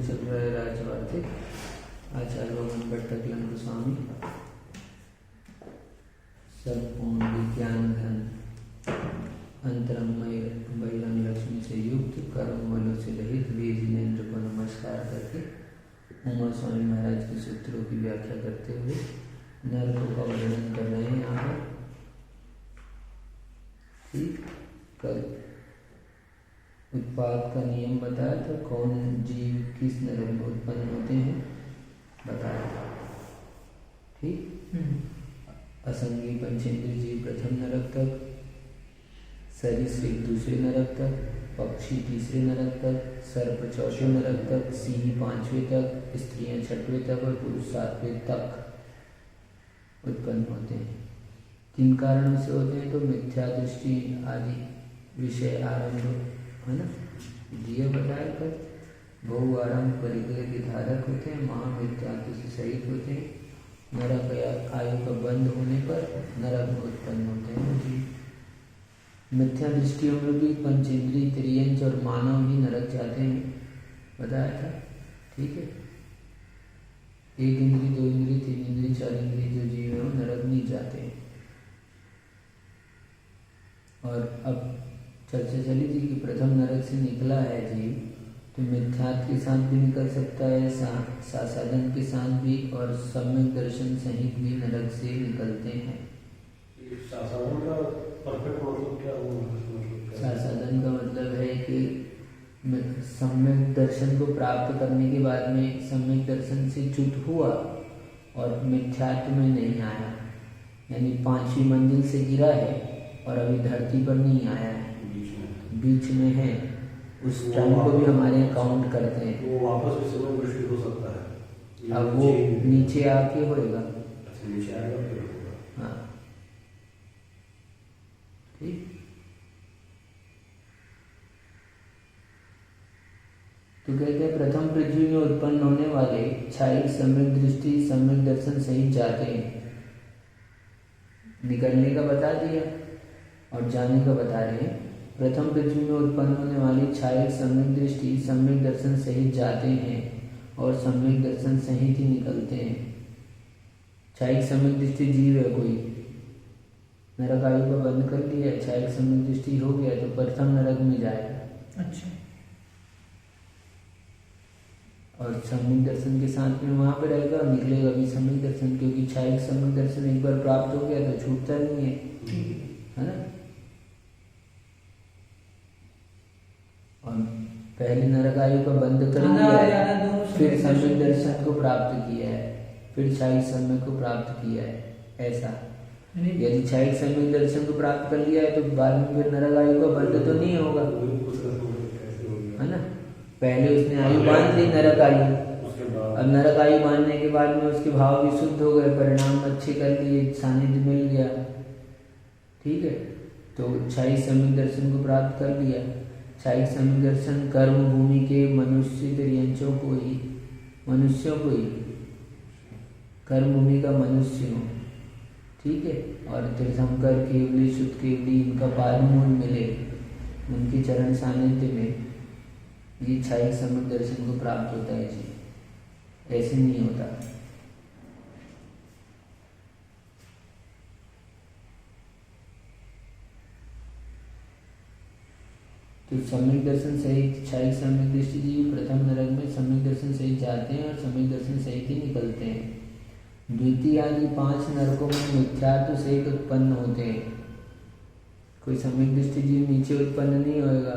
चल रहा है राजवार्तिक आचार्य भगवान भट्टकलन गोस्वामी सद्गुण विज्ञान धन अंतरमय बहिरंग लक्ष्मी से युक्त कर्म बलों से रहित वीर जिनेन्द्र को नमस्कार करके उमर स्वामी महाराज के सूत्रों की व्याख्या करते हुए नरकों का वर्णन कर रहे हैं यहाँ पर। ठीक, कल उत्पाद का नियम बताया था, कौन जीव किस नरक में उत्पन्न होते हैं बताया था। ठीक, असंगी पंचेंद्रिय जीव प्रथम नरक तक, सरीसृप दूसरे नरक तक, पक्षी तीसरे नरक तक, सर्प चौथे नरक तक, सिंह पांचवें तक, स्त्रियां छठवें तक और पुरुष सातवें तक उत्पन्न होते हैं। किन कारणों से होते हैं तो मिथ्या दृष्टि आदि विषय आरंभ है ना, दिया बताया कर बहु आरंभ परिग्रह के धारक होते हैं, महामिथ्यात्व से सहित होते हैं, नरक या आयु का बंद होने पर नरक में उत्पन्न होते हैं जी। मिथ्या दृष्टियों में भी पंचेंद्रिय त्रियंच और मानव ही नरक जाते हैं बताया था। ठीक है, एक इंद्रिय दो इंद्रिय तीन इंद्रिय चार इंद्रिय जो जीव है वो नरक नहीं जाते हैं। और अब चर्चा चली थी कि प्रथम नरक से निकला है जीव तो मिथ्यात्व के साथ भी निकल सकता है, साधन के साथ भी, और सम्यक दर्शन सहित भी नरक से निकलते हैं। साधन का परफेक्ट मतलब क्या हुआ? साधन का मतलब है कि सम्यक दर्शन को प्राप्त करने के बाद में सम्यक दर्शन से च्युत हुआ और मिथ्यात्व में नहीं आया, यानी पांचवी मंजिल से गिरा है और अभी धरती पर नहीं आया है, बीच में है, उस टाइम को भी हमारे काउंट करते हैं। वो वापस भी समय दृष्टि हो सकता है, अब वो नीचे आके होएगा। अच्छा, नीचे आएगा फिर होगा। हाँ ठीक, तो कहते हैं प्रथम पृथ्वी में उत्पन्न होने वाले क्षायिक सम्यक दृष्टि सम्यक दर्शन सहित जाते हैं। निकलने का बता दिया और जाने का बता रहे हैं। प्रथम पृथ्वी में उत्पन्न होने वाली क्षायिक सम्यक दृष्टि सम्यक दर्शन सहित जाते हैं और सम्यक दर्शन सहित ही निकलते हैं। क्षायिक सम्यक दृष्टि जीव है कोई, नरक आयु का बंद कर दिया, क्षायिक सम्यक दृष्टि हो गया तो प्रथम नरक में जाएगा। अच्छा, और सम्यक दर्शन के साथ में वहां पे रहेगा और निकलेगा भी सम्यक दर्शन, क्योंकि क्षायिक सम्यक दर्शन एक बार प्राप्त हो गया तो छूटता नहीं है ना। और पहले नरक आयु का बंद कर दिया है, फिर सम्यक दर्शन को प्राप्त किया है, फिर क्षायिक सम्यक को प्राप्त किया है। ऐसा यदि क्षायिक सम्यक दर्शन को प्राप्त कर लिया है तो बाद में फिर नरक आयु का बंद तो नहीं होगा, है ना। पहले उसने आयु बांध ली नरक आयु, अब नरक आयु बांधने के बाद में उसके भाव भी शुद्ध हो गए, परिणाम अच्छे कर लिए, सानिध्य मिल गया। ठीक है, तो क्षायिक सम्यक दर्शन को प्राप्त कर लिया। क्षायिक सम्यक दर्शन कर्म भूमि के मनुष्य त्रियंचों को ही, मनुष्यों को ही, कर्म भूमि का मनुष्य हो। ठीक है, और तीर्थंकर केवली शुद्ध केवली इनका पाद मूल मिले उनके चरण सानिध्य में, ये क्षायिक सम्यक दर्शन को प्राप्त होता है जी, ऐसे नहीं होता। तो सम्यक दर्शन सहित क्षायिक सम्यक दृष्टि जीव प्रथम नरक में सम्यक दर्शन सहित जाते हैं और सम्यक दर्शन सहित ही निकलते हैं। द्वितीय आदि 5 नरकों में मिथ्यात्व सहित उत्पन्न होते हैं। कोई सम्यक दृष्टि जीव नीचे उत्पन्न नहीं होएगा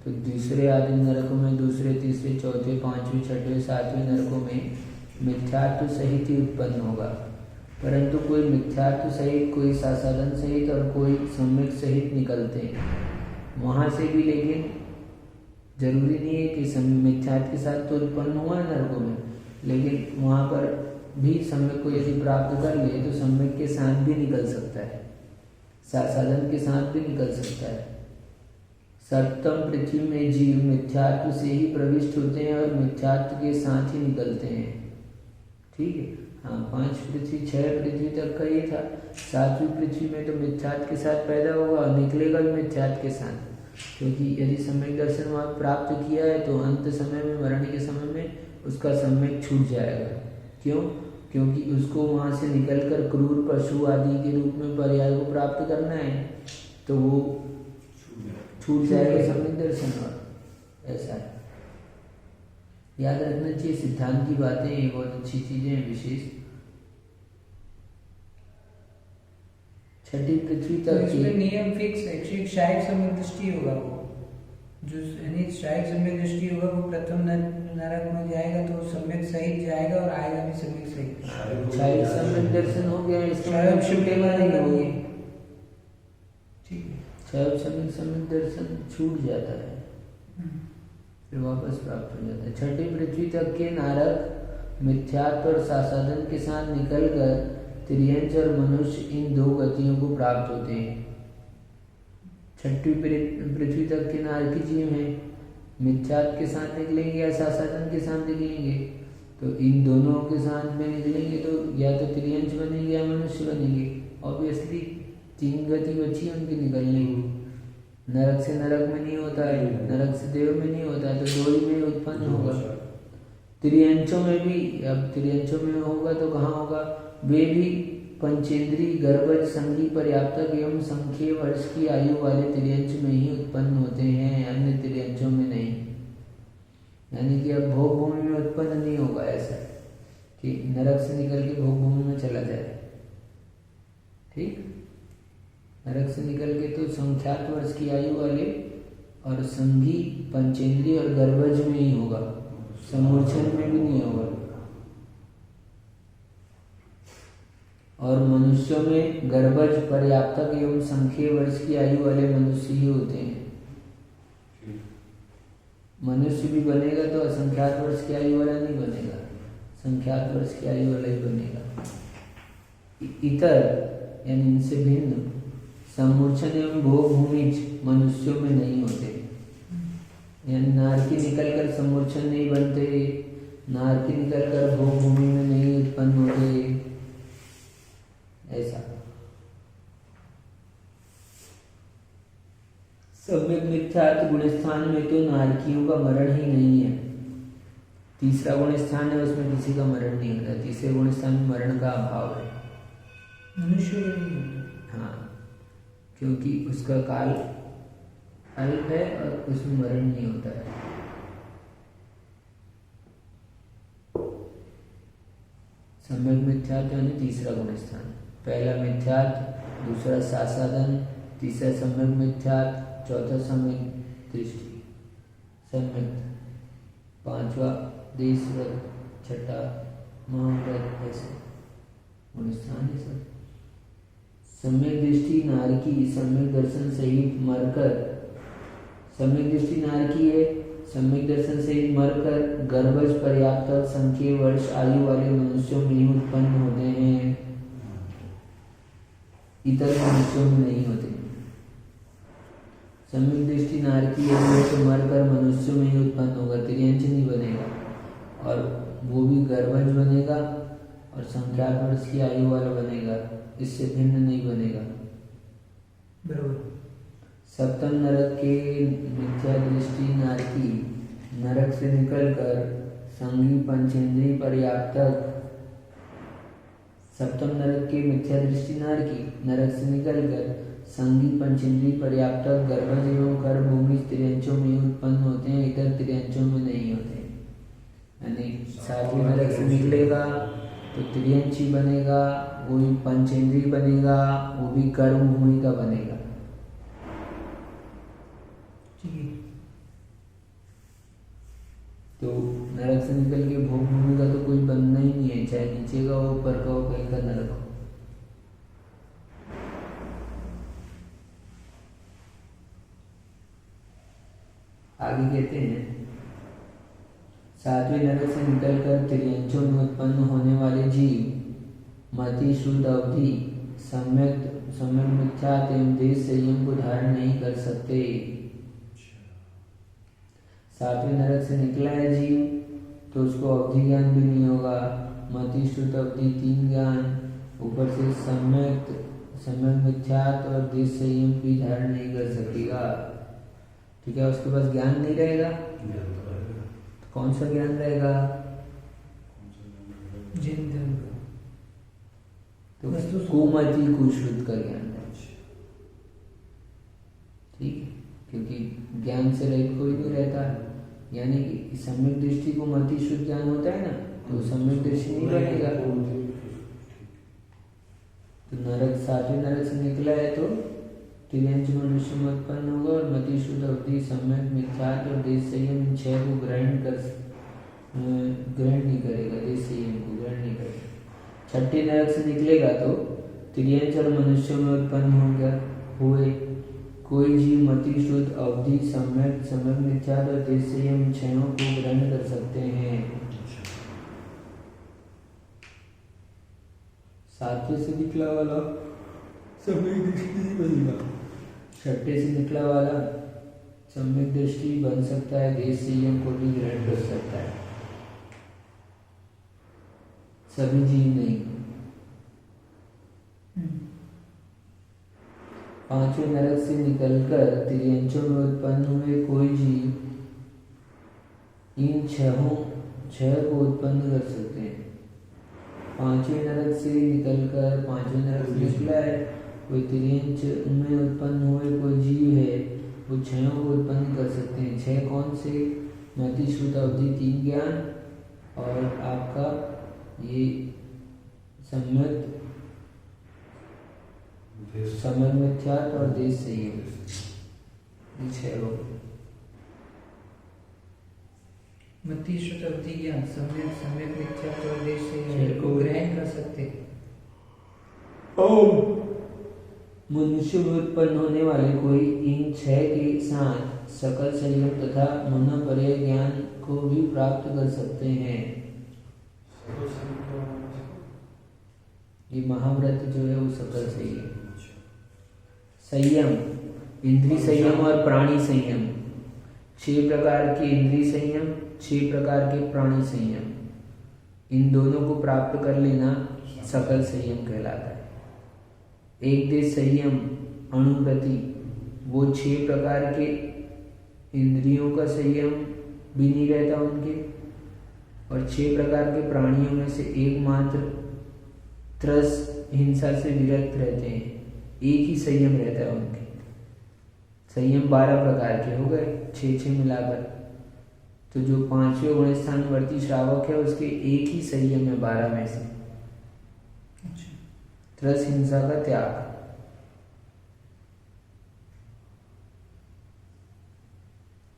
तो दूसरे आदि नरकों में, दूसरे तीसरे चौथे पांचवें छठवें सातवें नरकों में मिथ्यात्व सहित ही उत्पन्न होगा। परंतु कोई मिथ्यात्व सहित, कोई साधन सहित और कोई सम्यक सहित निकलते हैं वहां से भी। लेकिन जरूरी नहीं है कि मिथ्यात्व के साथ तो उत्पन्न हुआ है नरकों में, लेकिन वहां पर भी सम्यक को यदि प्राप्त कर ले तो सम्यक के साथ भी निकल सकता है, साधन के साथ भी निकल सकता है। सप्तम पृथ्वी में जीव मिथ्यात्व से ही प्रविष्ट होते हैं और मिथ्यात्व के साथ ही निकलते हैं। ठीक है, हाँ, 5 पृथ्वी 6 पृथ्वी तक का ये था। 7वीं पृथ्वी में तो मिथ्यात्व के साथ पैदा होगा और निकलेगा भी मिथ्यात्व के साथ। क्योंकि यदि सम्यक दर्शन वहाँ प्राप्त किया है तो अंत समय में, मरण के समय में उसका सम्यक छूट जाएगा। क्यों? क्योंकि उसको वहाँ से निकलकर क्रूर पशु आदि के रूप में पर्याय को प्राप्त करना है, तो वो छूट जाएगा सम्यक दर्शन। और ऐसा है, याद रखना चाहिए। सिद्धांत की बातें ये बहुत अच्छी चीजें हैं। विशेष छठी पृथ्वी तो तक इसमें नियम फिक्स है कि शायद सम्यक दृष्टि होगा, वो जो यानी शायद सम्यक दृष्टि होगा वो प्रथम नरक में जाएगा तो सम्यक सहित जाएगा और आएगा भी सम्यक सहित। शायद सम्यक दर्शन हो गया, इसका शायद मतलब छूटेगा नहीं वो। ठीक है, शायद सम्यक दर्शन छूट जाता है, फिर वापस प्राप्त हो जाता है। छठी पृथ्वी तक के नारक मिथ्यात्व और सासाधन के साथ निकलकर त्रियंच और मनुष्य इन दो गतियों को प्राप्त होते हैं। छठी पृथ्वी तक के नारकी जीव हैं, मिथ्यात्व के साथ निकलेंगे या सासाधन के साथ निकलेंगे, तो इन दोनों के साथ में निकलेंगे तो या तो त्रियंच बनेंगे या मनुष्य बनेंगे। ऑब्वियसली 3 गति बची है उनकी निकलने की। नरक से नरक में नहीं होता है, नरक से देव में नहीं होता है, तो 2 ही में उत्पन्न होगा। त्रियंचों में भी, अब त्रियंचों में होगा तो कहाँ होगा? वे भी पंचेंद्रीय गर्भज संगी पर्याप्तक एवं संख्य वर्ष की आयु वाले त्रियंच में ही उत्पन्न होते हैं, अन्य त्रियंचों में नहीं। यानी कि अब भोग भूमि में उत्पन्न नहीं होगा ऐसा कि नरक से निकल के भोग भूमि में चला जाए। ठीक, नरक से निकल के तो संख्यात वर्ष की आयु वाले और संगी पंचेंद्रीय और गर्भज में ही होगा, समूर्छन में भी नहीं होगा। और मनुष्यों में गर्भज पर्याप्तक एवं संख्य वर्ष की आयु वाले मनुष्य ही होते हैं। मनुष्य भी बनेगा तो असंख्यात वर्ष की आयु वाला नहीं बनेगा, संख्यात वर्ष की आयु वाला ही बनेगा। इतर यानी इनसे भिन्न समूर्छन एवं भोग भूमिज मनुष्यों में नहीं होते। यानी नारकी निकलकर समूर्छन नहीं बनते, नारकी निकलकर भोग भूमि में नहीं उत्पन्न होते, ऐसा। सम्यक मिथ्यात्व गुण स्थान में तो नारकियों का मरण ही नहीं है। तीसरा गुण स्थान है, उसमें किसी का मरण नहीं होता। तीसरे गुण स्थान में मरण का अभाव है, मनुष्य में नहीं होता। हाँ, क्योंकि उसका काल अल्प है और उसमें मरण नहीं होता है। सम्यक मिथ्यात्व यानी तीसरा गुण स्थान। पहला मिथ्यात्व, दूसरा सासाधन, तीसरा सम्यक मिथ्यात्व, चौथा सम्यक दृष्टि, सम्यक, पांचवा देशव्रत, छठा महाव्रत, ऐसे गुण स्थान है सब। सम्यक दृष्टि नारकी सम्यक दर्शन सहित मरकर, सम्यक दृष्टि नारकी है, सम्यक दर्शन सहित मरकर गर्भज पर्याप्त संख्य वर्ष आयु वाले मनुष्यों में ही उत्पन्न होते हैं, इतर मनुष्यों में नहीं होते। सम्यक दृष्टि नारकी है तो मरकर मनुष्यों में ही उत्पन्न होगा, त्रियंच नहीं बनेगा, और वो भी गर्भज बनेगा और संख्यात वर्ष की आयु वाला बनेगा, इससे भिन्न नहीं बनेगा। बराबर। सप्तम नरक के मिथ्या दृष्टि नारकी नरक से निकलकर संगी पंचेंद्रीय पर्याप्तक, सप्तम नरक के मिथ्या दृष्टि नारकी नरक से निकलकर संगी पंचेंद्रीय पर्याप्तक गर्भज एवं गर्भ भूमि त्रियंचों में उत्पन्न होते हैं, इतर त्रियंचों में नहीं होते। यानी सातवें नरक से निकलेगा तो त्रियंची बनेगा, वो भी पंचेंद्रीय बनेगा, वो भी कर्म भूमि का बनेगा। तो नरक से निकल के भोग भूमि का तो कोई बनना ही नहीं है, चाहे नीचे का हो, ऊपर का हो, कहीं का नरक हो। आगे कहते हैं, सातवें नरक से निकलकर त्रियंचों में उत्पन्न होने वाले जीव मति शुद्ध अवधि सम्यक मिथ्यात्व एवं देश संयम को धारण नहीं कर सकते। सातवें नरक से निकला है जीव तो उसको अवधि ज्ञान भी नहीं होगा, मति शुद्ध अवधि 3 ज्ञान, ऊपर से सम्यक मिथ्यात्व और देश संयम भी धारण नहीं कर सकेगा। तो क्या उसके पास ज्ञान नहीं रहेगा? ज्ञान तो रहेगा। कौन सा ज्ञान रहेगा? जिन तो वस्तु कुमति कुशुद्ध का ज्ञान है। ठीक है, क्योंकि ज्ञान से रहित कोई नहीं रहता, यानी कि सम्यक दृष्टि को मति शुद्ध ज्ञान होता है ना, तो सम्यक दृष्टि नहीं बनेगा। तो नरक, सातवें नरक से निकला है तो तिर्यंच मनुष्य में उत्पन्न होगा और मति शुद्ध अवधि सम्यक मिथ्यात्व और देश संयम इन छह को ग्रहण नहीं करेगा, देश संयम को ग्रहण नहीं करेगा। छठे नरक से निकलेगा तो तिर्यंच और मनुष्य में उत्पन्न होगा हुए कोई जीव मति शुद्ध अवधि सम्यक सम्यक मिथ्यात्व और देश संयम इन छहों को ग्रहण कर सकते हैं। सातवें से निकला वाला सम्यक दृष्टि नहीं बनेगा, छठे से निकला वाला सम्यक दृष्टि बन सकता है, देश संयम को भी ग्रहण कर सकता है, सभी जीव नहीं। पांचवें नरक से निकलकर तिर्यंचों में उत्पन्न हुए कोई जीव इन छह को उत्पन्न कर सकते हैं। पांचवें नरक से निकलकर पांचवें नरक से निकला है कोई तिर्यंच में उत्पन्न हुए कोई जीव है, वो छहों को उत्पन्न कर सकते हैं। छह कौन से? मति शुद्ध अवधि तीन ज्ञान और आपका ये सम्यक सम्यक मिथ्यात्व और देश संयम, ये छह हो गए। मति शुद्ध अवधि ज्ञान सम्यक सम्यक मिथ्यात्व और देश छह संयम को को ग्रहण कर सकते। मनुष्य में उत्पन्न होने वाले कोई इन छह के साथ सकल संयम तथा मनोपर्य ज्ञान को भी प्राप्त कर सकते हैं। ये महाव्रत जो है वो सकल संयम, संयम इंद्रिय संयम और प्राणी संयम, 6 प्रकार के इंद्रिय संयम, 6 प्रकार के प्राणी संयम, इन दोनों को प्राप्त कर लेना सकल संयम कहलाता है। एक देश संयम अणुप्रति, वो 6 प्रकार के इंद्रियों का संयम भी नहीं रहता उनके, और 6 प्रकार के प्राणियों में से एकमात्र त्रस हिंसा से विरक्त रहते हैं, एक ही संयम रहता है उनके। संयम 12 प्रकार के हो गए, 6 मिलाकर। तो जो 5वें गुण स्थानवर्ती श्रावक है उसके एक ही संयम है 12 में से, त्रस हिंसा का त्याग।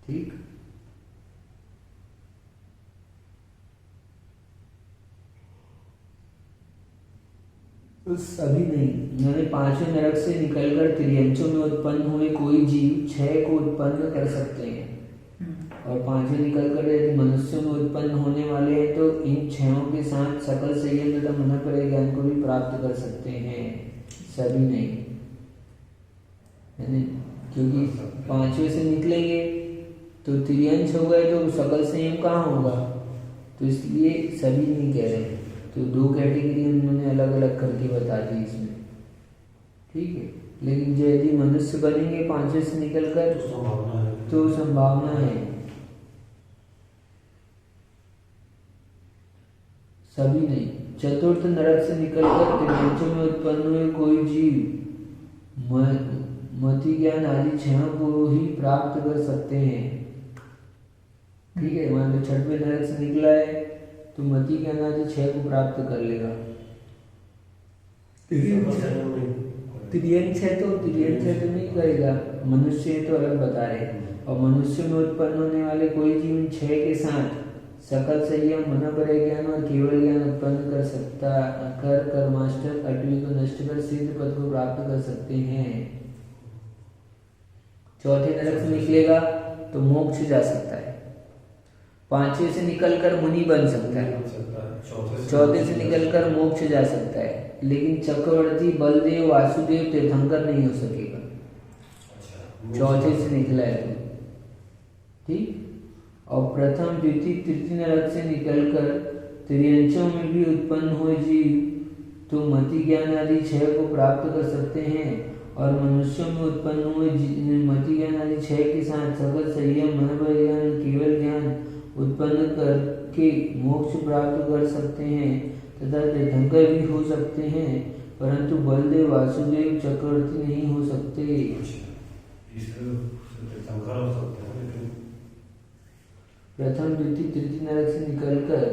ठीक, तो सभी नहीं, यानी 5वें नरक से निकलकर तिर्यंचों में उत्पन्न हुए कोई जीव 6 को उत्पन्न कर सकते हैं, और 5वें निकलकर यदि मनुष्यों में उत्पन्न होने वाले हैं तो इन 6 के साथ सकल संयम तथा मनोपर्य ज्ञान को भी प्राप्त कर सकते हैं, सभी नहीं। यानी क्योंकि 5वें से निकलेंगे तो तिर्यंच हो गए तो सकल संयम कहाँ होगा, तो इसलिए सभी नहीं कह रहे। तो 2 कैटेगरी उन्होंने अलग अलग करके बता दी इसमें। ठीक है, लेकिन जो यदि मनुष्य बनेंगे 5वें से निकलकर तो संभावना है, सभी नहीं। चतुर्थ नरक से निकलकर तिर्यंचों में उत्पन्न हुए कोई जीव मति ज्ञान आदि 6 को ही प्राप्त कर सकते हैं। ठीक है, मान लो 6वें नरक से निकला है तो मति ज्ञान आदि 6 को प्राप्त कर लेगा। तिर्यंच है तो नहीं करेगा, मनुष्य है तो अलग बता रहे। और मनुष्य में उत्पन्न होने वाले कोई जीव 6 के साथ सकल संयम मनोपर्य ज्ञान और केवल ज्ञान उत्पन्न कर सकता कर कर्माष्टक 8वीं को नष्ट कर सिद्ध पद को प्राप्त कर सकते हैं। चौथे नरक से निकलेगा तो मोक्ष जा सकता है, 5वें से निकलकर मुनि बन सकता है, चौथे से निकलकर मोक्ष जा सकता है, लेकिन चक्रवर्ती बलदेव वासुदेव तीर्थंकर नहीं हो सकेगा, चौथे से निकला है तो। ठीक, और प्रथम द्वितीय तृतीय नरक से निकलकर तिर्यंचों में भी उत्पन्न हुए जीव तो मति ज्ञान आदि 6 को प्राप्त कर सकते हैं, और मनुष्यों में उत्पन्न हुए मति ज्ञान आदि छह के साथ सकल संयम मन ज्ञान केवल ज्ञान उत्पन्न करके मोक्ष प्राप्त कर सकते हैं तथा तीर्थंकर भी हो सकते हैं, परंतु बलदेव वासुदेव चक्रवर्ती नहीं हो सकते। तीर्थंकर हो सकते हैं लेकिन प्रथम द्वितीय तृतीय नरक से निकलकर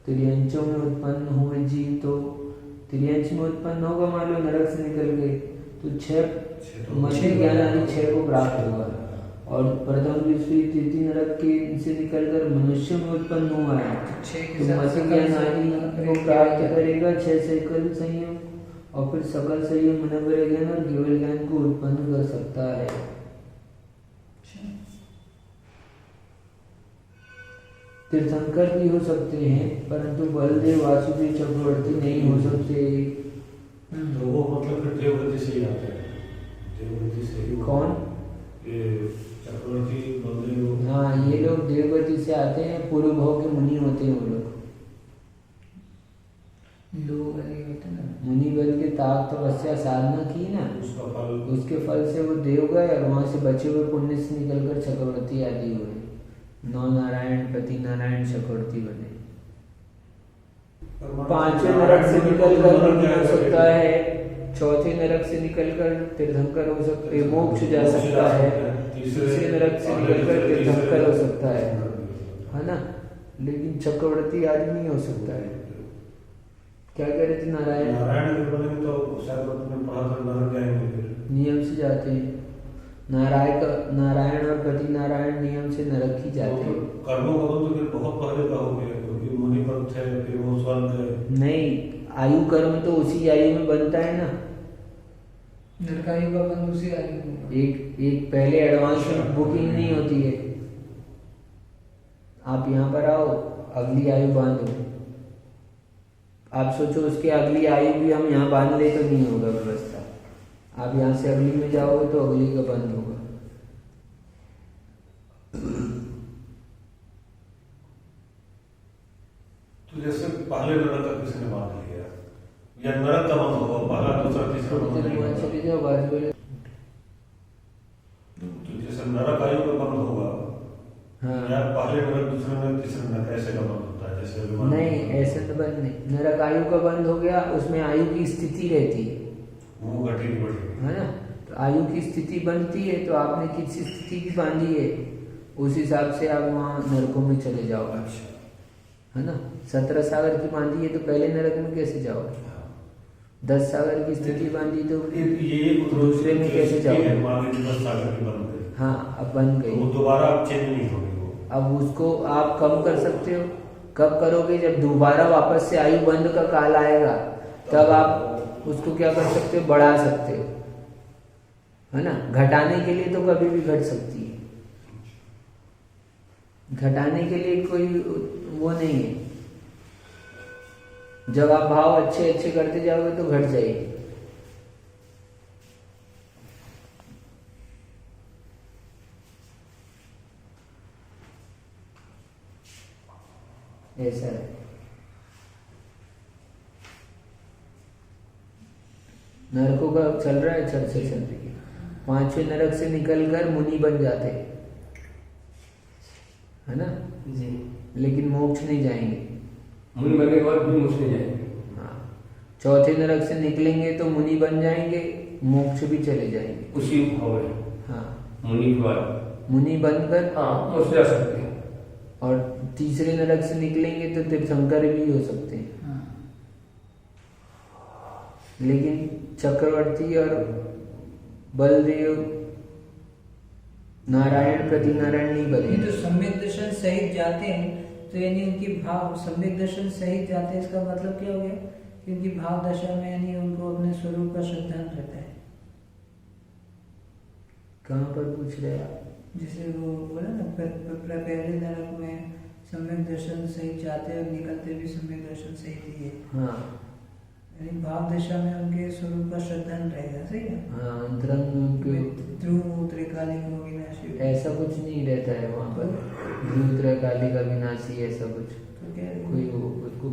त्रियंचों में उत्पन्न हुए जीव तो त्रियंच में उत्पन्न होगा, मान लो नरक से निकल गए तो छह मनुष्य ज्ञान आदि छह को प्राप्त होगा, और प्रथम द्वितीय तृतीय नरक के से निकलकर मनुष्य में उत्पन्न हुआ है तो मनुष्य ज्ञान आदि को प्राप्त करेगा छह सकल संयम, और फिर सकल संयम मनोबल ज्ञान और केवल ज्ञान को उत्पन्न कर सकता है। तीर्थंकर भी हो सकते हैं, परंतु बलदेव वासुदेव चक्रवर्ती नहीं हो सकते। तो वो मतलब फिर देवगति से ही आते हैं, देवगति से ही कौन? ये चक्रवर्ती बलदेव। हाँ, ये लोग देवगति से आते हैं, पूर्व भाव के मुनि होते हैं वो लोग। मुनि बन के ताप तपस्या साधना की ना, उसका फल, उसके फल से वो देव गए और वहां से बचे हुए पुण्य से निकलकर चक्रवर्ती आदि हुए, नौ नारायण पति नारायण चक्रवर्ती बने। पांचवें नरक से निकलकर हो सकता है, चौथे नरक से निकलकर तीर्थंकर हो सकते हैं, मोक्ष जा सकता है, तीसरे नरक से निकलकर तीर्थंकर हो सकता है ना, लेकिन चक्रवर्ती आदि नहीं हो सकता है। क्या कह रहे थे? नारायण तो शायद अपने पढ़ा कर नरक जाएंगे, फिर नियम से जाते हैं। नारायण और पति नारायण नियम से नरक ही जाते हैं। कर्मों का तो फिर बहुत पहले का हो गया, क्योंकि मुनि पद थे, फिर वो स्वर्ग गए। नहीं, आयु कर्म तो उसी आयु में बनता है ना, नरकायु का बंद उसी आयु में। एक पहले एडवांस बुकिंग नहीं होती है। आप यहाँ पर आओ, अगली आयु बांधो, आप सोचो उसके अगली आयु भी हम यहाँ बांध ले तो नहीं होगा व्यवस्था। आप यहाँ से अगली में जाओगे तो अगली का बंद होगा। तो जैसे पहले नरक का किसी ने बांध लिया, या नरक का बंद होगा, पहला दूसरा तीसरा बंद नहीं चले जाओ बात बोले। तो जैसे नरक आयु का बंद होगा, हाँ, या पहले नरक दूसरे नरक तीसरे नरक ऐसे का बंद होता है जैसे नहीं, ऐसे तो बंद नहीं। नरक आयु का बंद हो गया, उसमें आयु की स्थिति रहती है, वो घटी बढ़ी है ना। तो आयु की स्थिति बनती है, तो आपने किस स्थिति की बांधी है उस हिसाब से आप वहाँ नरकों में चले जाओगे, है ना। 17 सागर की बांधी है तो पहले नरक में कैसे जाओगे? 10 सागर की स्थिति बांधी तो ये दूसरे में कैसे जाओगे? 10 सागर की बन गई, हाँ, अब बन गई, वो दोबारा अब चेंज नहीं होगी। वो अब उसको आप कम कर सकते हो। कब करोगे? जब दोबारा वापस से आयु बंद का काल आएगा, तब आप उसको क्या कर सकते हो? बढ़ा सकते हो, है ना। घटाने के लिए तो कभी भी घट सकती है, घटाने के लिए कोई वो नहीं है। जब आप भाव अच्छे अच्छे करते जाओगे तो घट जाएगी। ऐसा है। नरकों का चल रहा है, चर्चा चल रही है। 5वें नरक से निकलकर मुनि बन जाते हैं, है ना जी। लेकिन मोक्ष नहीं जाएंगे, मुनि बनने के बाद भी मोक्ष नहीं जाएंगे। हाँ, 4थे नरक से निकलेंगे तो मुनि बन जाएंगे, मोक्ष भी चले जाएंगे उसी भाव में। हाँ, मुनि के बाद मुनि बनकर हाँ मोक्ष जा सकते हैं। और तीसरे नरक से निकलेंगे तो तीर्थंकर भी हो सकते हैं, लेकिन चक्रवर्ती और बलदेव नारायण प्रति नारायण नहीं ये बने। तो सम्यक दर्शन सहित जाते हैं, तो यानी उनकी भाव सम्यक दर्शन सहित जाते हैं, इसका मतलब क्या हो गया? क्योंकि भाव दशा में यानी उनको अपने स्वरूप का श्रद्धान रहता है। कहाँ पर पूछ रहे आप? जैसे वो बोला ना, पहले नरक में सम्यक दर्शन सहित जाते और निकलते भी सम्यक दर्शन सहित ही है। हाँ यानी भाव दशा में उनके स्वरूप का श्रद्धान रहेगा, सही है। हाँ, अंतरंग में उनके ध्रुव त्रिकालिक विनाशी ऐसा कुछ नहीं रहता है वहाँ पर, ध्रुव काली का विनाशी ऐसा कुछ तो क्या कोई वो उसको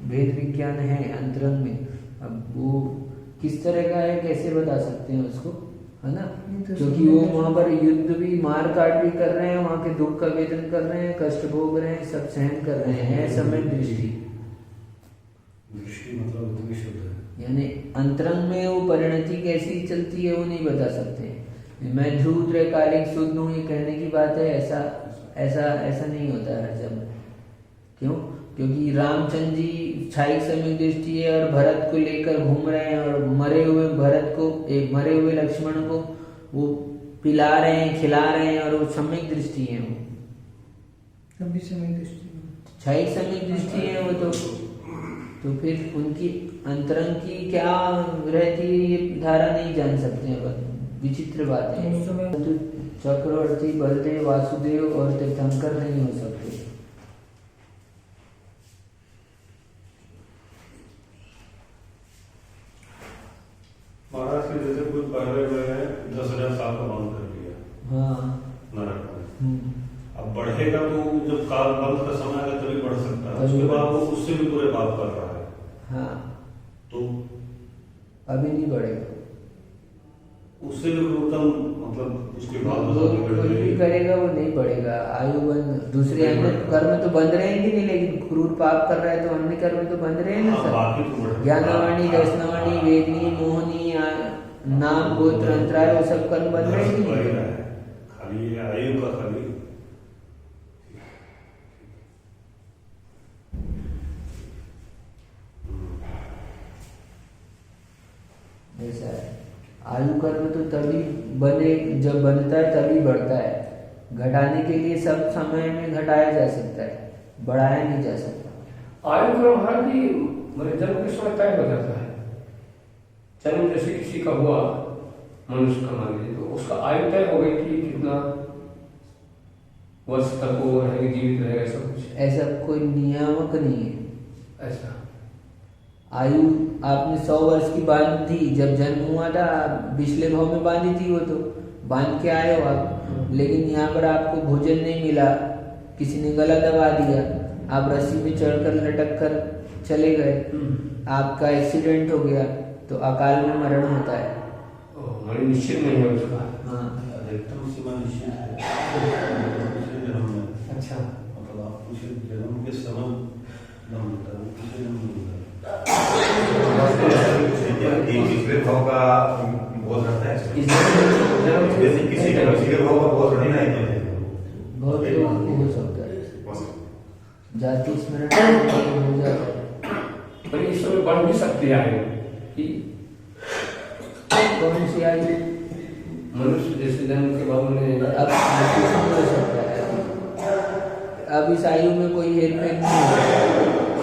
भेद विज्ञान है अंतरंग में। अब वो किस तरह का है, कैसे बता सकते हैं उसको, है ना? ये तो क्योंकि वो वहाँ पर युद्ध भी, मार काट भी कर रहे हैं, वहाँ के दुख का वेदन कर रहे हैं, कष्ट भोग रहे हैं, सब सहन कर रहे हैं, सम्यक दृष्टि। दृष्टि मतलब इतनी शुद्ध है। यानी अंतरंग में वो परिणति कैसी चलती है वो नहीं बता सकते। मैं ध्रुव त्रैकालिक शुद्ध हूँ ये कहने की बात है, ऐसा ऐसा ऐसा नहीं होता है हर समय। क्यों? क्योंकि रामचंद्र जी क्षायिक सम्यक दृष्टि है और भरत को लेकर घूम रहे हैं, और मरे हुए भरत को, एक मरे हुए लक्ष्मण को वो पिला रहे हैं, खिला रहे हैं, और वो सम्यक दृष्टि है। वो तभी सम्यक दृष्टि क्षायिक सम्यक दृष्टि है वो तो फिर उनकी अंतरंग की क्या रहती है ये धारा नहीं जान सकते हैं अपन। विचित्र बात है। उस समय तो चक्रवर्ती, बलदेव, वासुदेव और तीर्थंकर नहीं हो सकते। महाराज के जैसे कुछ पहले में 10,000 साल का बंद कर दिया हाँ। नरक में। अब बढ़ेगा तो जब काल बंद का समय आएगा तभी बढ़ सकता है, तभी उसके बढ़- बाद वो उससे भी बुरे पाप कर रहा है हाँ, तो अभी नहीं बढ़ेगा। उससे भी उत्तम, मतलब उसके बाद वो कोई भी करेगा वो नहीं बढ़ेगा। आयु बंद, दूसरे अन्य कर्म तो बंद रहेंगे नहीं, लेकिन क्रूर पाप कर रहा है तो अन्य कर्म तो बंद रहे ना हाँ, सब। बाकी तो बढ़ेगा। ज्ञानवाणी, दर्शनवाणी, वेदनी, मोहनी, नाम, गोत्र, अंतराय, वो सब कर्म बंद रहेंगे बढ़ नहीं। रहा है। खाली ये आयु का खाली ऐसा है। आयु कर्म तो तभी बने, जब बनता है तभी बढ़ता है। घटाने के लिए सब समय में घटाया जा सकता है, बढ़ाया नहीं जा सकता। आयु क्रम हर भी मेरे जन्म के समय तय हो जाता है। जन्म जैसे किसी का हुआ मनुष्य का, मान लीजिए, तो उसका आयु तय हो गई कि कितना वर्ष तक वो रहेगा, जीवित रहेगा, ऐसा कुछ ऐसा कोई नियामक नहीं है। ऐसा। आयु आपने 100 वर्ष की बांध थी, जब जन्म हुआ था पिछले भाव में बांधी थी, वो तो बांध के आए हो आप। लेकिन यहाँ पर आपको भोजन नहीं मिला, किसी ने गला दबा दिया, आप रस्सी में चढ़कर लटक कर चले गए, आपका एक्सीडेंट हो गया, तो अकाल में मरण होता है। हमारी निश्चित नहीं है उसका। हाँ, अधिकतम सीमा निश्चित है उसी जन्म में। अच्छा। मतलब आप उसी जन्म के समय दम होता है, उसी जन्म में होता है। पिछले भाव का बोध रहता है इस जन्म जैसे किसी के भाव का बोध नहीं है बहुत लोगों को हो सकता है, जाति स्मरण हो जाता है। पर इस समय बढ़ भी सकती है आयु कि कौन सी आयु? मनुष्य जैसे जन्म के बाद में अब कुछ नहीं हो सकता है। अब इस आयु में कोई हेरफेर नहीं हो,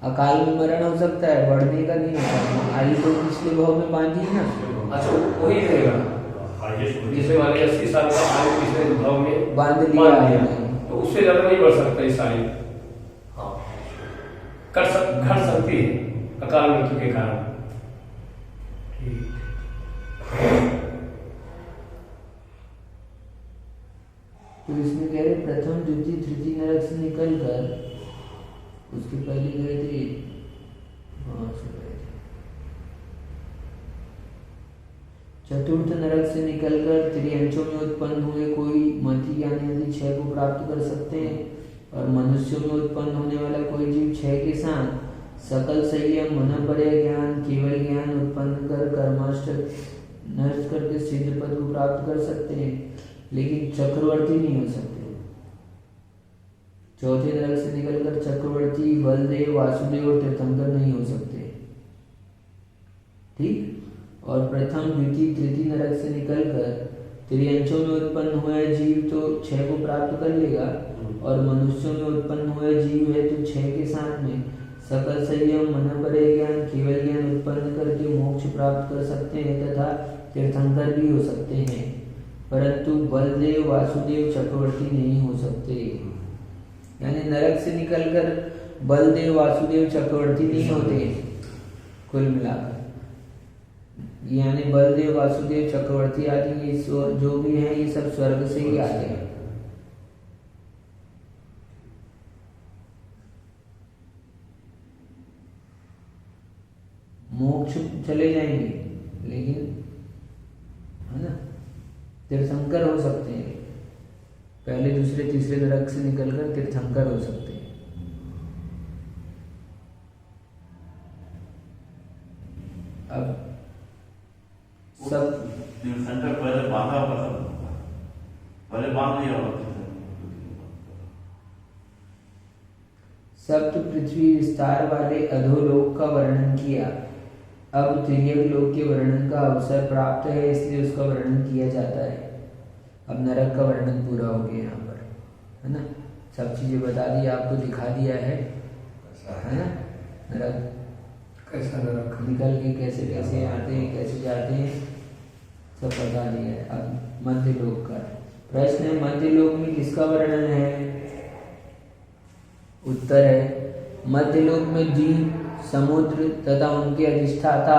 अकाल में मरण हो सकता है, बढ़ने का नहीं होता। आयु तो पिछले भाव में बांधी है ना। अच्छा वही रहेगा। जैसे मान लीजिए 80 साल का आयु पिछले भाव में बांध लिया है। तो उससे ज्यादा नहीं बढ़ सकता इस आयु। हाँ, घट सकती है अकाल मृत्यु के कारण। तो इसमें कह रहे प्रथम, द्वितीय, तृतीय नरक से निकल कर, उसके पहले गए थे, हाँ से गए थे, चतुर्थ नरक से निकलकर त्रियंचों में उत्पन्न हुए कोई मति ज्ञान आदि क्षय को प्राप्त कर सकते हैं, और मनुष्यों में उत्पन्न होने वाला कोई जीव क्षय के साथ सकल संयम, मनोपर्य ज्ञान, केवल ज्ञान उत्पन्न कर कर्माष्ट नष्ट करके सिद्ध पद को प्राप्त कर सकते हैं, लेकिन चक्रवर्ती नहीं हो सकते। चौथे नरक से निकलकर चक्रवर्ती, बलदेव, वासुदेव और तीर्थंकर नहीं हो सकते। ठीक। और प्रथम, द्वितीय, तृतीय नरक से निकलकर त्रियंचों में उत्पन्न हुआ जीव तो क्षय को प्राप्त कर लेगा, और मनुष्यों में उत्पन्न हुआ जीव है तो क्षय के साथ में सकल संयम, मनोपर्य ज्ञान, केवल ज्ञान उत्पन्न करके मोक्ष प्राप्त कर सकते हैं, तथा तीर्थंकर भी हो सकते हैं, परंतु बलदेव, वासुदेव, चक्रवर्ती नहीं हो सकते। यानी नरक से निकलकर बलदेव, वासुदेव, चक्रवर्ती नहीं होते कुल मिलाकर। यानी बलदेव, वासुदेव, चक्रवर्ती आदि ये जो भी हैं ये सब स्वर्ग से ही आते हैं। मोक्ष चले जाएंगे, लेकिन है ना तीर्थंकर हो सकते हैं, पहले दूसरे तीसरे नरक से निकलकर तीर्थंकर हो सकते हैं। अब सब तीर्थंकर पहले बांधा हुआ था, पहले बांध दिया हुआ था। सप्त पृथ्वी विस्तार वाले अधोलोक का वर्णन किया। अब तिर्यक लोक के वर्णन का अवसर प्राप्त है, इसलिए उसका वर्णन किया जाता है। अब नरक का वर्णन पूरा हो गया यहाँ पर, है ना, सब चीजें बता दी, आपको दिखा दिया है ना, नरक कैसा नरक निकल के कैसे कैसे आते हैं, कैसे जाते हैं, सब बता दिया है। अब मध्य लोक का प्रश्न है, मध्य लोक में किसका वर्णन है? उत्तर है मध्य लोक में द्वीप, समुद्र तथा उनके अधिष्ठाता,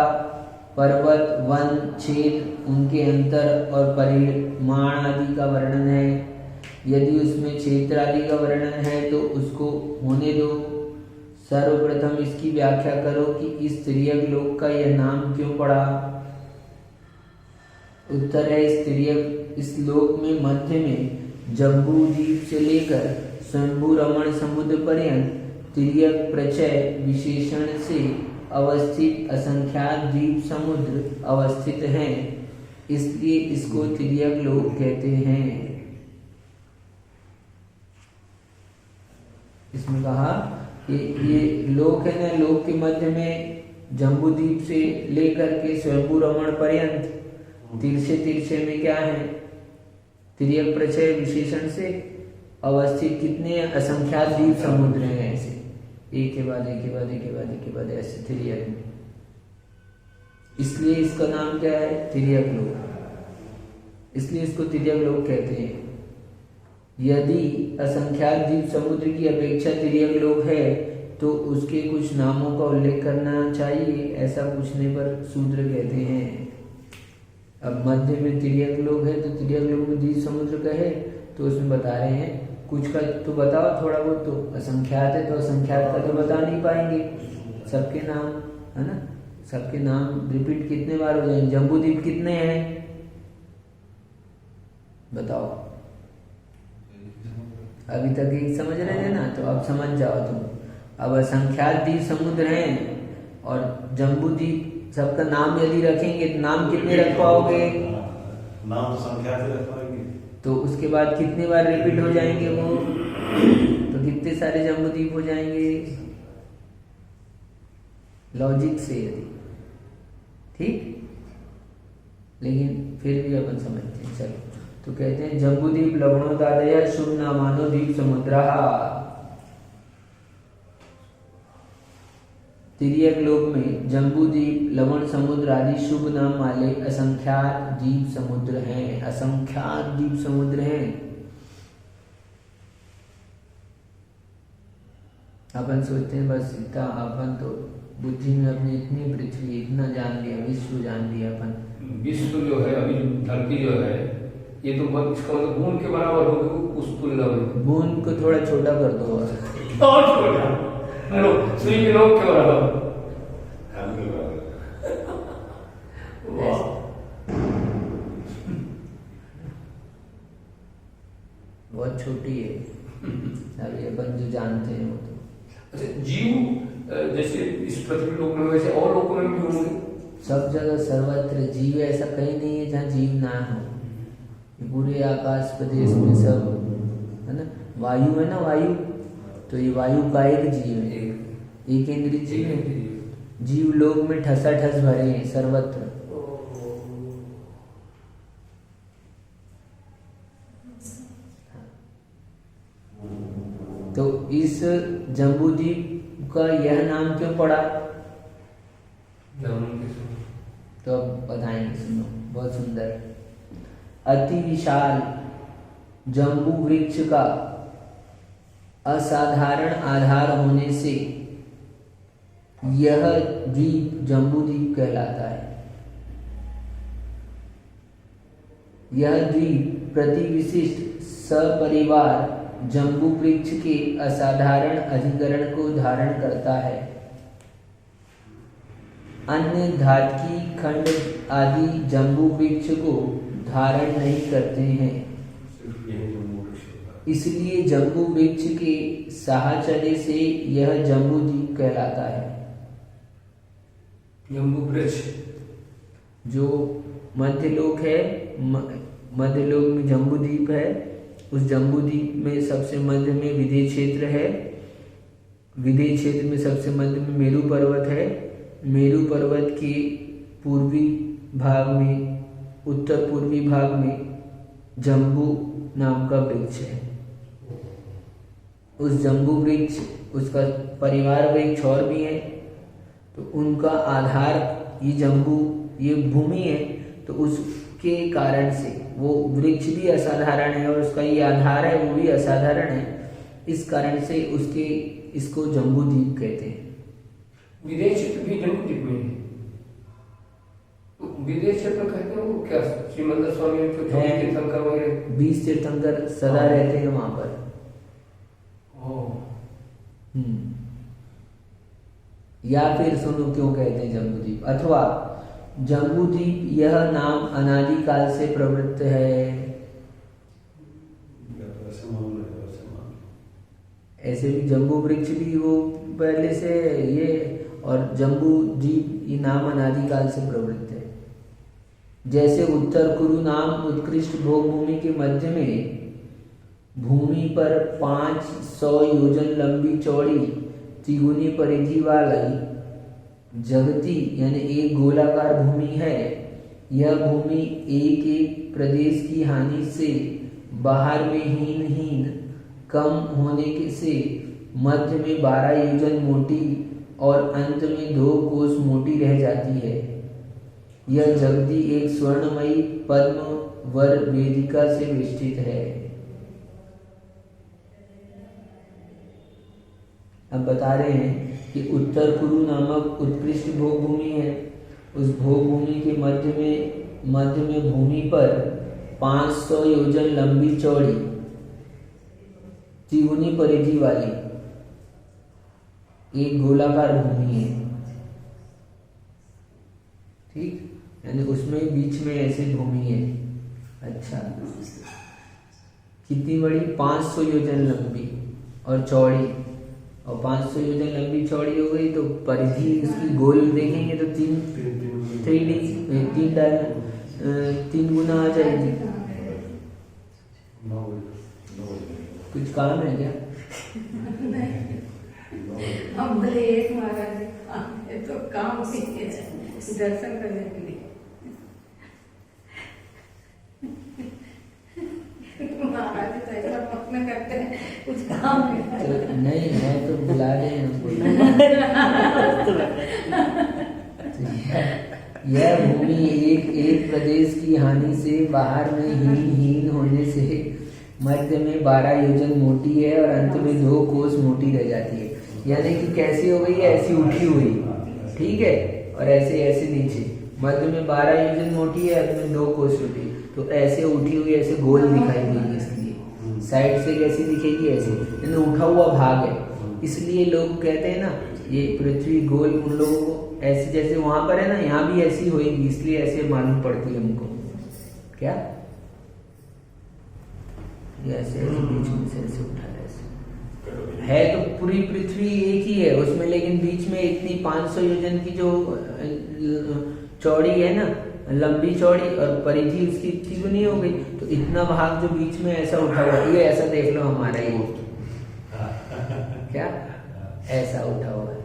पर्वत, वन, क्षेत्र, उनके अंतर और परिमाण आदि का वर्णन है। यदि उसमें क्षेत्र आदि का वर्णन है तो उसको होने दो। सर्वप्रथम इसकी व्याख्या करो कि इस तिर्यक लोक का यह नाम क्यों पड़ा। उत्तर है इस लोक में मध्य में जम्बू द्वीप से लेकर स्वयंभू रमण समुद्र पर्यंत तिर्यक प्रचय विशेषण से अवस्थित असंख्यात द्वीप समुद्र अवस्थित हैं, इसलिए इसको तिर्यक लोक कहते हैं। इसमें कहा कि ये लोक है ना, लोक के मध्य में जम्बू द्वीप से लेकर के स्वयंभू रमण पर्यंत तिरछे में क्या है? तिर्यक प्रचय विशेषण से अवस्थित कितने असंख्यात द्वीप समुद्र हैं, ऐसे एक के बाद एक के बाद एक के बाद एक के बाद ऐसे तिर्यक में, इसलिए इसका नाम क्या है? तिर्यक लोक, इसलिए इसको तिर्यक लोक कहते हैं। यदि असंख्यात द्वीप समुद्र की अपेक्षा तिर्यक लोक है तो उसके कुछ नामों का उल्लेख करना चाहिए, ऐसा पूछने पर शूद्र कहते हैं। अब मध्य में तिर्यक लोक है तो तिर्यक लोक में द्वीप समुद्र का है, तो उसमें बता रहे हैं कुछ का तो बताओ, थोड़ा बहुत तो असंख्यात है तो असंख्यात का तो बता नहीं पाएंगे, सबके नाम है ना, सबके नाम रिपीट कितने बार हो जाएंगे? जम्बूद्वीप कितने हैं बताओ? अभी तक एक समझ रहे थे ना, तो अब समझ जाओ तुम। अब असंख्यात द्वीप समुद्र हैं और जम्बूद्वीप, सबका नाम यदि रखेंगे तो नाम कितने रख पाओगे? नाम तो संख्या से रख पाएंगे, तो उसके बाद कितने बार रिपीट हो जाएंगे वो? तो कितने सारे जम्बूद्वीप हो जाएंगे लॉजिक से यदि, ठीक। लेकिन फिर भी अपन समझते हैं, चलो। तो कहते हैं जम्बूद्वीप लवणोदादय शुभ नामानो द्वीप समुद्रा। तिर्यक लोक में जम्बूद्वीप, लवण समुद्र आदि शुभ नाम वाले असंख्यात द्वीप समुद्र हैं, असंख्यात द्वीप समुद्र हैं। अपन सोचते हैं बस इतना, अपन तो बुद्धि में अपनी इतनी पृथ्वी इतना जान लिया, विश्व जान लिया अपन। विश्व जो है अभी धरती जो है ये तो बहुत, इसका मतलब बूंद के बराबर होगी उस तुलना में। बूंद को थोड़ा छोटा कर दो और छोटा, हेलो सुई के लोग के बराबर। बहुत छोटी है अभी अपन जो जानते हैं वो तो। अच्छा, जीव जैसे इस पृथ्वी लोक में वैसे और लोकों में भी होंगे? सब जगह सर्वत्र जीव, ऐसा कहीं नहीं है जहाँ जीव ना हो। पूरे आकाश प्रदेश में सब है ना, वायु है ना, वायु तो ये वायु का एक जीव है, एक इंद्रिय जीव है। जीव लोक में ठसाठस भरे हैं सर्वत्र। तो इस जम्बूद्वीप का यह नाम क्यों पड़ा? तो अब बताएंगे, सुनो, बहुत सुंदर। अति विशाल जम्बू वृक्ष का असाधारण आधार होने से यह द्वीप जम्बूद्वीप कहलाता है। यह द्वीप प्रति विशिष्ट सपरिवार जम्बू वृक्ष के असाधारण अधिकरण को धारण करता है। अन्य धातकी खंड आदि जम्बू वृक्ष को धारण नहीं करते हैं। सिर्फ यही जम्मू वृक्ष होता है। इसलिए जम्बू वृक्ष के साहचर्य से यह जम्बू द्वीप कहलाता है। जम्बू वृक्ष जो मध्यलोक है, मध्यलोक में जम्बू द्वीप है, उस जम्बू द्वीप में सबसे मध्य में विदेह क्षेत्र है। विदेह क्षेत्र में सबसे मध्य में मेरू पर्वत है। मेरू पर्वत के पूर्वी भाग में, उत्तर पूर्वी भाग में जम्बू नाम का वृक्ष है। उस जम्बू वृक्ष, उसका परिवार वृक्ष और भी है, तो उनका आधार ये जम्बू, ये भूमि है, तो उसके कारण से वो वृक्ष भी असाधारण है और उसका ये आधार है वो भी असाधारण है। इस कारण से उसके इसको जम्बू द्वीप कहते हैं। विदेश क्षेत्र भी जम्बू द्वीप में है। तो विदेश क्षेत्र कहते हैं वो क्या, श्रीमंदर स्वामी तो 24 तीर्थंकर वगैरह 20 तीर्थंकर सदा रहते हैं वहां पर। या फिर सुनो क्यों कहते हैं जम्बू द्वीप, अथवा जम्बू द्वीप यह नाम अनादि काल से प्रवृत्त है। या तो ऐसे मान लो या वैसे मान लो। ऐसे भी जम्बू वृक्ष भी वो पहले से ये, और जम्बू द्वीप ये नाम अनादि काल से प्रवृत्त है। जैसे उत्तर कुरु नाम उत्कृष्ट भोग भूमि के मध्य में भूमि पर 500 योजन लंबी चौड़ी त्रिगुनी परिधि वाली जगती यानी एक गोलाकार भूमि है। यह भूमि एक एक प्रदेश की हानि से बाहर में हीन कम होने के से मध्य में 12 योजन मोटी और अंत में 2 कोस मोटी रह जाती है। यह जगती एक स्वर्णमयी पद्म वर वेदिका से वेष्टित है। अब बता रहे हैं कि उत्तर कुरु नामक उत्कृष्ट भोग भूमि है। उस भोग भूमि के मध्य में भूमि पर 500 योजन लंबी चौड़ी त्रिगुनी परिधि वाली एक गोलाकार भूमि है। ठीक, यानी उसमें बीच में ऐसी भूमि है। अच्छा, कितनी बड़ी? 500 योजन लंबी और चौड़ी, और 500 योजन लंबी चौड़ी हो गई तो परिधि उसकी गोल देखेंगे तो 3 गुना आ जाएगी। कुछ काम है क्या? हम भले एक महाराज जी काम है तो काम भी है दर्शन करने के लिए। महाराज जी तो ऐसा अपना करते हैं कुछ काम है तो नहीं है तो बुला रहे हैं हमको। यह भूमि एक प्रदेश की हानि से बाहर में हीन होने से मध्य में 12 योजन मोटी है और अंत में 2 कोस मोटी रह जाती है। यानी कि कैसी हो गई है? ऐसी उठी हुई, ठीक है, और ऐसे नीचे मध्य में 12 योजन मोटी है, अंत में 2 कोस उठी, तो ऐसे उठी हुई ऐसे गोल दिखाई देगी। इसलिए साइड से कैसी दिखेगी? ऐसे, यानी उठा हुआ भाग है। इसलिए लोग कहते हैं ना ये पृथ्वी गोल, उन लोगों को ऐसे जैसे वहां पर है ना, यहाँ भी ऐसी होगी, इसलिए ऐसे मालूम पड़ती है हमको। क्या ऐसे बीच में से ऐसे उठा है तो पूरी पृथ्वी एक ही है उसमें, लेकिन बीच में इतनी 500 योजन की जो चौड़ी है ना, लंबी चौड़ी, और परिधि उसकी इतनी तो नहीं हो गई, तो इतना भाग जो बीच में ऐसा उठा हुआ, ये ऐसा देख लो हमारा ये क्या ऐसा उठा हुआ है,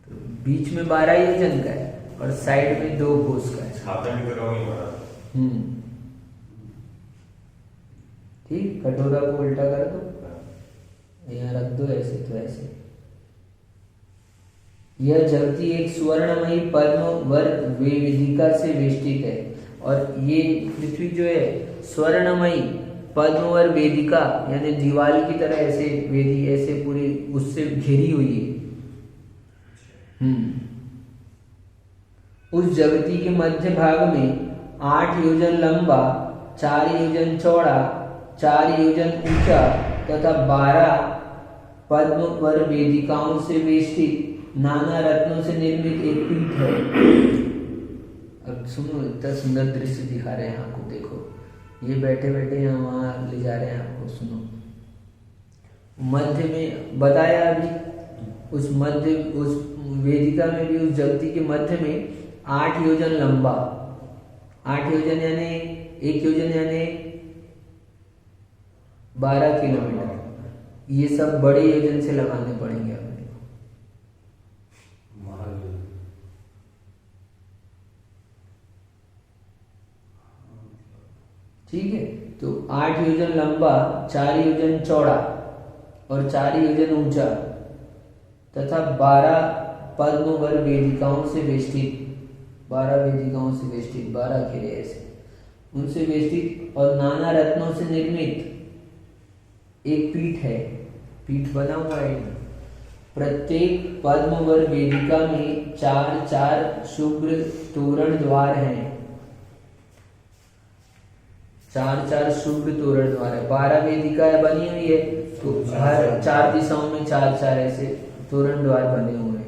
तो बीच में 12 योजन का है और साइड में 2 कोस का है। छाता की तरह ही बना। ठीक, कटोरा को उल्टा कर दो, यहाँ रख दो ऐसे, तो ऐसे। यह जगती एक सुवर्णमयी पद्म वर वेदिका से वेष्टित है, और ये पृथ्वी जो है स्वर्णमयी पद्म वर वेदिका यानी दीवार की तरह ऐसे वेदी ऐसे पूरी उससे घिरी हुई है। उस जगती के मध्य भाग में 8 योजन लंबा, 4 योजन चौड़ा, 4 योजन ऊंचा तथा पद्म पर वेदिकाओं से वेष्टित नाना रत्नों से निर्मित एक पीठ है। अब सुनो, इतना सुंदर दृश्य दिखा रहे हैं आपको, देखो ये बैठे बैठे यहाँ वहाँ ले जा रहे हैं आपको, सुनो। मध्य में बताया अभी, उस वेदिका में भी उस जगती के मध्य में 8 योजन लंबा, 8 योजन यानी 1 योजन यानी 12 किलोमीटर, ये सब बड़े योजन से लगाने पड़ेंगे अपने को। ठीक है, तो 8 योजन लंबा, 4 योजन चौड़ा और 4 योजन ऊंचा तथा 12 पद्म वर वेदिकाओं से वेष्टित, 12 वेदिकाओं से वेष्टित, 12 घेरे ऐसे उनसे वेष्टित और नाना रत्नों से निर्मित एक पीठ है, पीठ बना हुआ है। प्रत्येक पद्म वर वेदिका में 4 शुभ्र तोरण द्वार हैं, 4 शुभ्र तोरण द्वार है। 12 वेदिका बनी हुई है, तो हर 4 दिशाओं में 4 ऐसे तोरण द्वार बने हुए हैं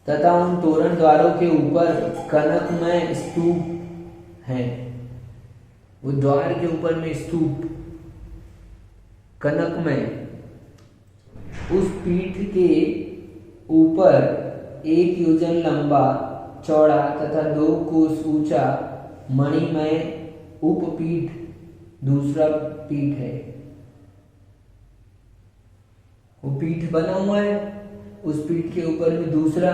तथा उन तोरण द्वारों के ऊपर कनकमय स्तूप हैं। वो द्वार के ऊपर में स्तूप कनकमय। उस पीठ के ऊपर 1 योजन लंबा चौड़ा तथा 2 कोस ऊंचा मणिमय उपपीठ दूसरा पीठ है। वो पीठ बना हुआ है, उस पीठ के ऊपर में दूसरा,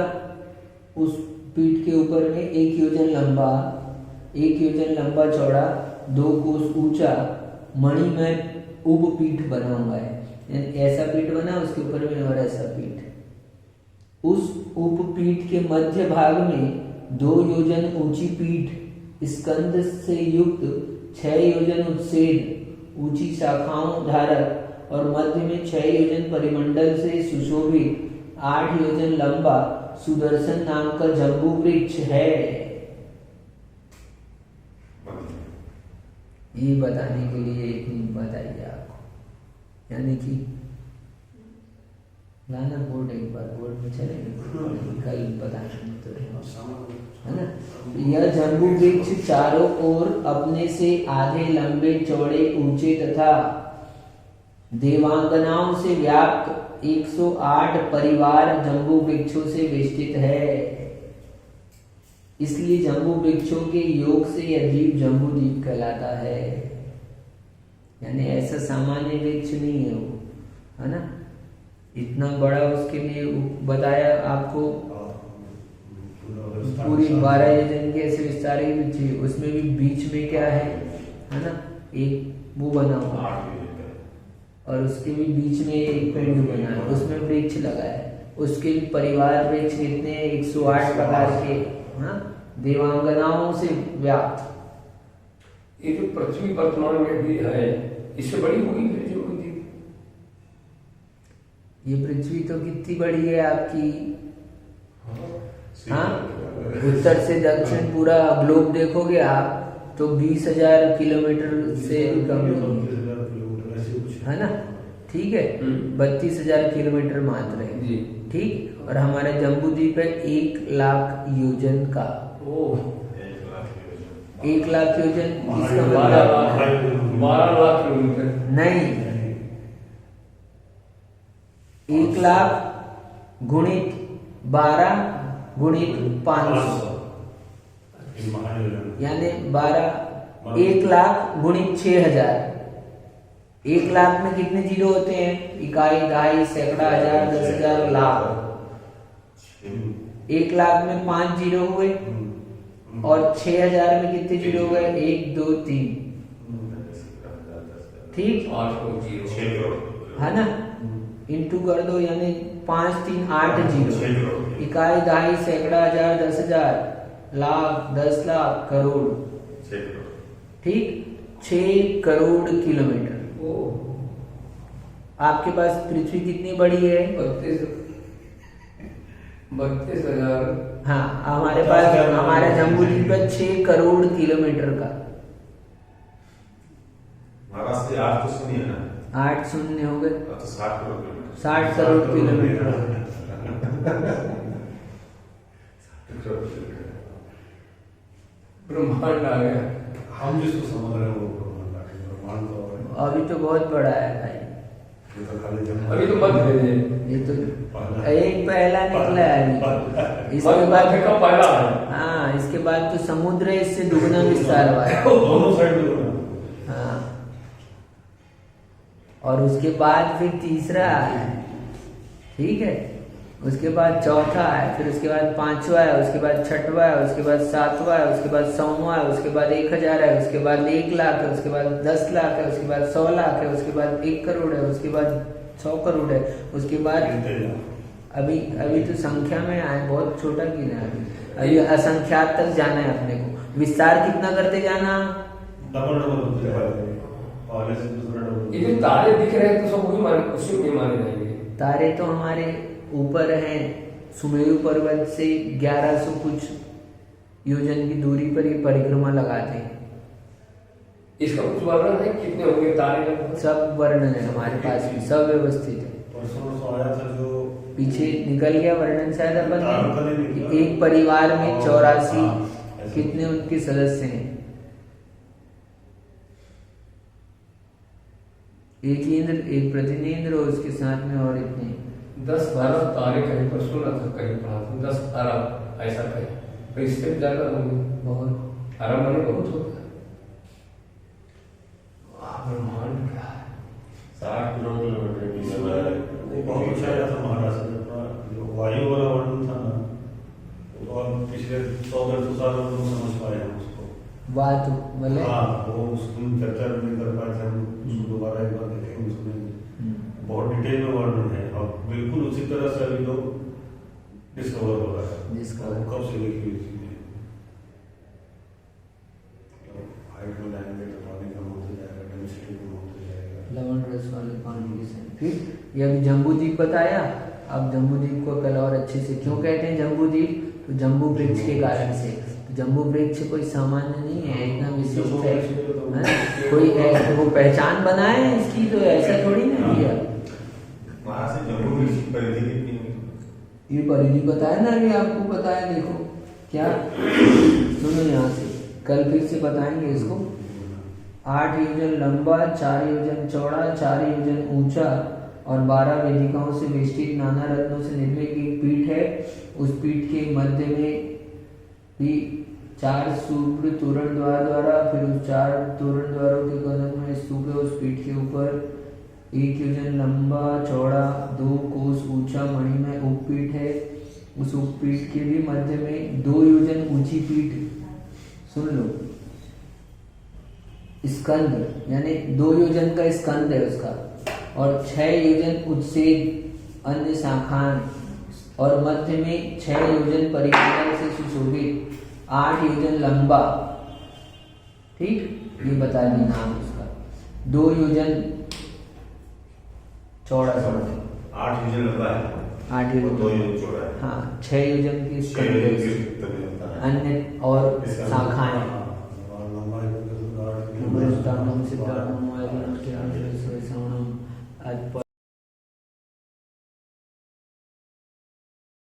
उस पीठ के ऊपर में 1 योजन लंबा, 1 योजन लंबा चौड़ा 2 कोस ऊंचा मणिमय उपपीठ बना हुआ है। ऐसा पीठ बना, उसके ऊपर में और ऐसा पीठ। उस उपपीठ के मध्य भाग में 2 योजन ऊंची पीठ स्कंद से युक्त 6 योजन उत्सेद ऊंची शाखाओं धारक और मध्य में 6 योजन परिमंडल से सुशोभित 8 योजन लंबा सुदर्शन नाम का जम्बू वृक्ष है। ये बताने के लिए एक नींद बताइए आपको, यानी कि लाना बोर्ड एक बार, बोर्ड में चलेंगे कल बताएंगे तो है ना। यह जम्बू वृक्ष चारों ओर अपने से आधे लंबे चौड़े ऊंचे तथा देवांगनाओं से व्याप्त 108 परिवार जम्बू वृक्षों से वेष्टित है। इसलिए जम्बू वृक्षों के योग से यह द्वीप जम्बू द्वीप कहलाता है। यानी ऐसा सामान्य वृक्ष नहीं है वो, है ना। इतना बड़ा उसके लिए बताया आपको, पूरी 12 योजन के ऐसे विस्तार की वृक्ष, उसमें भी बीच में क्या है ना, एक वो बना हुआ और उसके भी बीच में एक पेड़ बना है, उसमें वृक्ष लगा है। उसके भी परिवार वृक्ष कितने 108 प्रकार के, हाँ, देवांगनाओं से व्याप्त। ये जो पृथ्वी वर्तमान में भी है, इससे बड़ी होगी फिर जो होगी। ये पृथ्वी तो कितनी बड़ी है आपकी, हाँ, उत्तर से दक्षिण पूरा ग्लोब देखोगे आप तो 20,000 किलोमीटर से भी कम नहीं है ना, ठीक है। 32,000 किलोमीटर मात्र है, ठीक। और हमारा जम्बू द्वीप है 1 लाख योजन का। 1 लाख योजन, इसका 12 लाख किलोमीटर नहीं, 1 लाख गुणित 12 गुणित 500 यानी 12, 1 लाख गुणित 6,000। 1 लाख में कितने जीरो होते हैं? इकाई, दहाई, सैकड़ा, हजार, 10,000, लाख। 1 लाख में 5 जीरो हुए और 6,000 में कितने जीरो हो गए? 1, 2, 3, ठीक, 8 है ना। इंटू कर दो, यानी 5, 3, 8 जीरो। इकाई, दहाई, सैकड़ा, हजार, 10,000, लाख, 10 लाख, करोड़, ठीक। 6 करोड़ किलोमीटर। आपके पास पृथ्वी कितनी बड़ी है? 32,000। हाँ, हमारे पास हमारा जम्बू द्वीप है 6 करोड़ किलोमीटर का। महाराष्ट्र से 8 तो सुनिए ना, 8 शून्य हो गए, तो 60 करोड़ किलोमीटर। 60 करोड़ किलोमीटर। ब्रह्मांड आ गया। हम जिसको समझ रहे हैं वो ब्रह्मांड तो है। अभी तो बहुत बड़ा है भाई, ये तो खाली जन्म अभी तो मत भेजिए। ये तो एक पहला निकला है अभी, इसके बाद का पहला है। हाँ, इसके बाद तो समुद्र है, इससे दुगना विस्तार हुआ है। दोनों साइड में हाँ, और उसके बाद फिर तीसरा है, ठीक है, उसके बाद चौथा है, फिर उसके बाद पांचवा है, उसके बाद छठवा है, उसके बाद सातवां है, उसके बाद 100वां है, उसके बाद 1000 है, उसके बाद 1 लाख है, उसके बाद 10 लाख है, उसके बाद 100 लाख है, उसके बाद 1 करोड़ है, उसके बाद 100 करोड़ है, उसके बाद अभी अभी तो संख्या में आए, बहुत छोटा गिना है अभी असंख्यात तक जाना है अपने को। विस्तार कितना करते जाना? डबल होते जाएगा। पहले से दूसरा डबल। ये जो तारे दिख रहे हैं तो सब वही माने, उसी में माने जाएंगे। तारे तो हमारे ऊपर हैं, सुमेरु पर्वत से 1100 कुछ योजन की दूरी पर ये परिक्रमा लगाते हैं। इसका कुछ वर्णन है कितने होंगे तारे लगभग? सब वर्णन है हमारे पास भी, सब व्यवस्थित है। परसों आया था जो पीछे निकल गया वर्णन शायद अपन तारों का नहीं ने, निकला। कि एक परिवार में और 84 हाँ, ऐसा। कितने उनके सदस्य हैं। एक इंद्र, एक प्रतिनिंद्र और उसके साथ में और इतने 10 अरब तारे कहीं पर सुना था, कहीं पढ़ा था 10 अरब ऐसा कहीं, तो इससे भी ज्यादा होंगे। बहुत। अरब माने बहुत होता है। ब्रह्मांड क्या है? 60 किलोमीटर की जगह है। बहुत अच्छा आया था महाराष्ट्र में अपना जो वायु वाला वर्णन था ना, वो हम पिछले 100-150 साल में लोग समझ पाए हैं उसको। बात मतलब हाँ, वो उसकी चर्चा नहीं कर पाए थे हम, उसको दोबारा एक बार देखेंगे, उसमें बहुत डिटेल में वर्णन है और बिल्कुल उसी तरह से अभी लोग डिस्कवर हो रहा है। Discover। वो कब से देखी हुई चीजें, हाइट में जाएंगे तो पानी कम होते जाएगा, डेंसिटी कम होते जाएगा। लवण रस वाले पानी की से। फिर ये अभी जम्बूद्वीप बताया। अब जम्बूद्वीप को कल और अच्छे से क्यों कहते हैं जम्बूद्वीप? तो जम्बू वृक्ष के कारण से। जम्बू वृक्ष कोई सामान्य नहीं है, इतना विशिष्ट है, हैं? कोई है वो पहचान बनाए है इसकी, तो ऐसा थोड़ी ना किया। वहां से जम्मू की परिधि कितनी हुई? ये परिधि बताया ना, अभी आपको पता है, देखो क्या, सुनो यहाँ से, कल फिर से बताएंगे इसको। 8 योजन लंबा, 4 योजन चौड़ा, 4 योजन ऊंचा और 12 वेदिकाओं से वेष्टित नाना रत्नों से निर्मित एक पीठ है। उस पीठ के मध्य में भी 4 शुभ्र तोरण द्वारा, फिर उस 4 तोरण द्वारों के कदम में स्तूप है। उस पीठ के ऊपर 1 योजन लंबा चौड़ा 2 कोस ऊंचा मणिमय उपपीठ है। उस उपपीठ के भी मध्य में 2 योजन ऊंची पीठ, सुन लो, स्कंद, यानी 2 योजन का स्कंद है उसका, और 6 योजन उच्छेद अन्य शाखाएं, और मध्य में 6 योजन परिक्रमा से सुशोभित, 8 योजन लंबा, ठीक, ये बता दी नाम उसका। 2 योजन चौड़ा, 8 योजन लंबा है, 8 वो योजन, 2 योजन चौड़ा है। हाँ, 6 योजन की 6 योजन की तभी होता है। अन्य और इसका शाखाएं। और लंबाई को तो 8 सिद्धांतम सिद्धांतम